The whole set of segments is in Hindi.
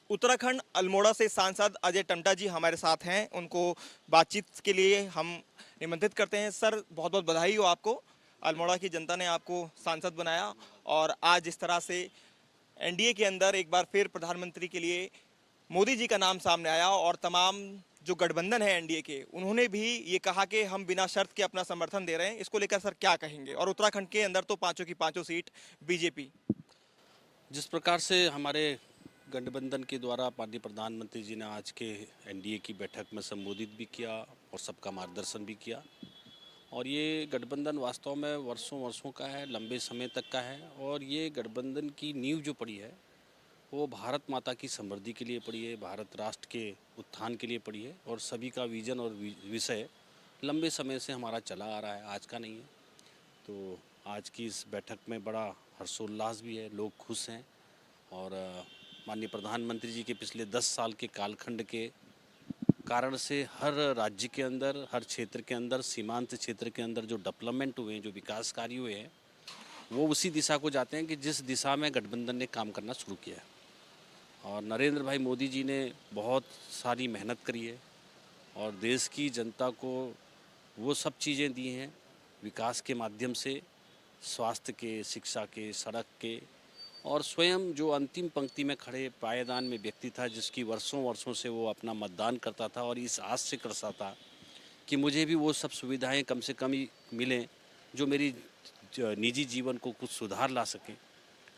उत्तराखंड अल्मोड़ा से सांसद अजय टम्टा जी हमारे साथ हैं। उनको बातचीत के लिए हम निमंत्रित करते हैं। सर, बहुत बहुत बधाई हो आपको। अल्मोड़ा की जनता ने आपको सांसद बनाया और आज इस तरह से एनडीए के अंदर एक बार फिर प्रधानमंत्री के लिए मोदी जी का नाम सामने आया और तमाम जो गठबंधन है एनडीए के, उन्होंने भी ये कहा कि हम बिना शर्त के अपना समर्थन दे रहे हैं। इसको लेकर सर क्या कहेंगे? और उत्तराखंड के अंदर तो पांचों की पांचों सीट बीजेपी। जिस प्रकार से हमारे गठबंधन के द्वारा माननीय प्रधानमंत्री जी ने आज के एनडीए की बैठक में संबोधित भी किया और सबका मार्गदर्शन भी किया। और ये गठबंधन वास्तव में वर्षों वर्षों का है, लंबे समय तक का है। और ये गठबंधन की नींव जो पड़ी है वो भारत माता की समृद्धि के लिए पड़ी है, भारत राष्ट्र के उत्थान के लिए पड़ी है। और सभी का विजन और विषय लंबे समय से हमारा चला आ रहा है, आज का नहीं है। तो आज की इस बैठक में बड़ा हर्षोल्लास भी है, लोग खुश हैं। और माननीय प्रधानमंत्री जी के पिछले 10 साल के कालखंड के कारण से हर राज्य के अंदर, हर क्षेत्र के अंदर, सीमांत क्षेत्र के अंदर जो डेवलपमेंट हुए हैं, जो विकास कार्य हुए हैं, वो उसी दिशा को जाते हैं कि जिस दिशा में गठबंधन ने काम करना शुरू किया है। और नरेंद्र भाई मोदी जी ने बहुत सारी मेहनत करी है और देश की जनता को वो सब चीज़ें दी हैं विकास के माध्यम से, स्वास्थ्य के, शिक्षा के, सड़क के। और स्वयं जो अंतिम पंक्ति में खड़े पायदान में व्यक्ति था, जिसकी वर्षों वर्षों से वो अपना मतदान करता था और इस आस से करता था कि मुझे भी वो सब सुविधाएं कम से कम ही मिलें जो मेरी निजी जीवन को कुछ सुधार ला सकें।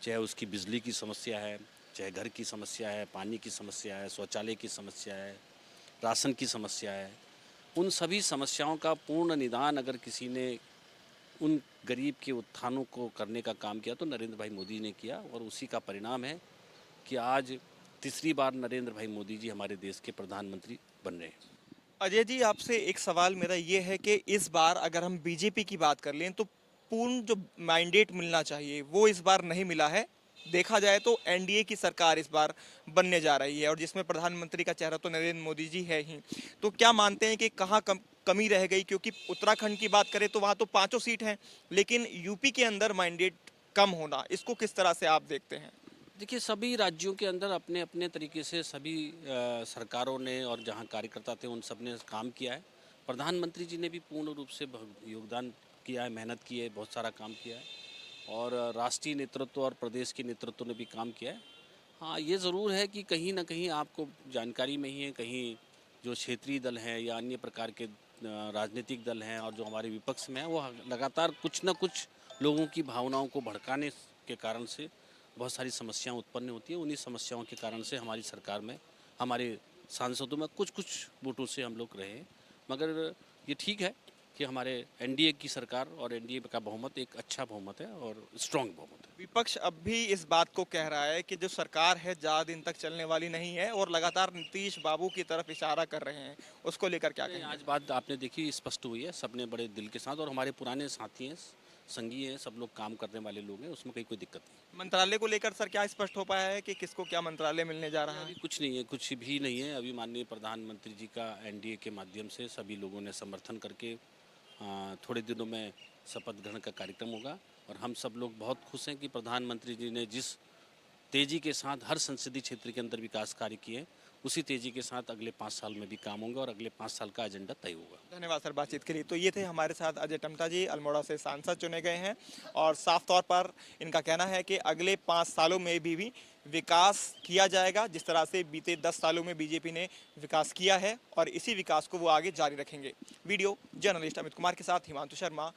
चाहे उसकी बिजली की समस्या है, चाहे घर की समस्या है, पानी की समस्या है, शौचालय की समस्या है, राशन की समस्या है। उन सभी समस्याओं का पूर्ण निदान अगर किसी ने उन गरीब के उत्थानों को करने का काम किया तो नरेंद्र भाई मोदी ने किया। और उसी का परिणाम है कि आज तीसरी बार नरेंद्र भाई मोदी जी हमारे देश के प्रधानमंत्री बन रहे हैं। अजय जी, आपसे एक सवाल मेरा ये है कि इस बार अगर हम बीजेपी की बात कर लें तो पूर्ण जो मैंडेट मिलना चाहिए वो इस बार नहीं मिला है। देखा जाए तो एनडीए की सरकार इस बार बनने जा रही है और जिसमें प्रधानमंत्री का चेहरा तो नरेंद्र मोदी जी है ही। तो क्या मानते हैं कि कहाँ कमी रह गई? क्योंकि उत्तराखंड की बात करें तो वहाँ तो पांचों सीट हैं, लेकिन यूपी के अंदर मैंडेट कम होना, इसको किस तरह से आप देखते हैं? देखिए, सभी राज्यों के अंदर अपने अपने तरीके से सभी सरकारों ने और जहाँ कार्यकर्ता थे उन सब ने काम किया है। प्रधानमंत्री जी ने भी पूर्ण रूप से योगदान किया है, मेहनत की है, बहुत सारा काम किया है। और राष्ट्रीय नेतृत्व और प्रदेश के नेतृत्व ने भी काम किया है। हाँ, ये ज़रूर है कि कहीं ना कहीं आपको जानकारी में ही है, कहीं जो क्षेत्रीय दल हैं या अन्य प्रकार के राजनीतिक दल हैं और जो हमारे विपक्ष में हैं, वो लगातार कुछ ना कुछ लोगों की भावनाओं को भड़काने के कारण से बहुत सारी समस्याएं उत्पन्न होती हैं। उन्हीं समस्याओं के कारण से हमारी सरकार में, हमारे सांसदों में कुछ कुछ वोटों से हम लोग रहे हैं। मगर ये ठीक है कि हमारे एनडीए की सरकार और एनडीए का बहुमत एक अच्छा बहुमत है और स्ट्रॉन्ग बहुमत है। विपक्ष अब भी इस बात को कह रहा है कि जो सरकार है ज़्यादा दिन तक चलने वाली नहीं है और लगातार नीतीश बाबू की तरफ इशारा कर रहे हैं। उसको लेकर क्या नहीं, कहेंगे? आज बात आपने देखी, स्पष्ट हुई है। सबने बड़े दिल के साथ, और हमारे पुराने साथी हैं, संगी हैं, सब लोग काम करने वाले लोग हैं, उसमें कहीं कोई दिक्कत नहीं। मंत्रालय को लेकर सर क्या स्पष्ट हो पाया है कि किसको क्या मंत्रालय मिलने जा नहीं, रहा अभी है? कुछ नहीं है, कुछ भी नहीं है। अभी माननीय प्रधानमंत्री जी का एनडीए के माध्यम से सभी लोगों ने समर्थन करके थोड़े दिनों में शपथ ग्रहण का कार्यक्रम होगा। और हम सब लोग बहुत खुश हैं कि प्रधानमंत्री जी ने जिस तेज़ी के साथ हर संसदीय क्षेत्र के अंदर विकास कार्य किए, उसी तेज़ी के साथ अगले 5 साल में भी काम होंगे और अगले 5 साल का एजेंडा तय होगा। धन्यवाद सर बातचीत के लिए। तो ये थे हमारे साथ अजय टम्टा जी, अल्मोड़ा से सांसद चुने गए हैं और साफ तौर पर इनका कहना है कि अगले 5 सालों में भी विकास किया जाएगा जिस तरह से बीते 10 सालों में बीजेपी ने विकास किया है और इसी विकास को वो आगे जारी रखेंगे। वीडियो जर्नलिस्ट अमित कुमार के साथ हिमांशु शर्मा,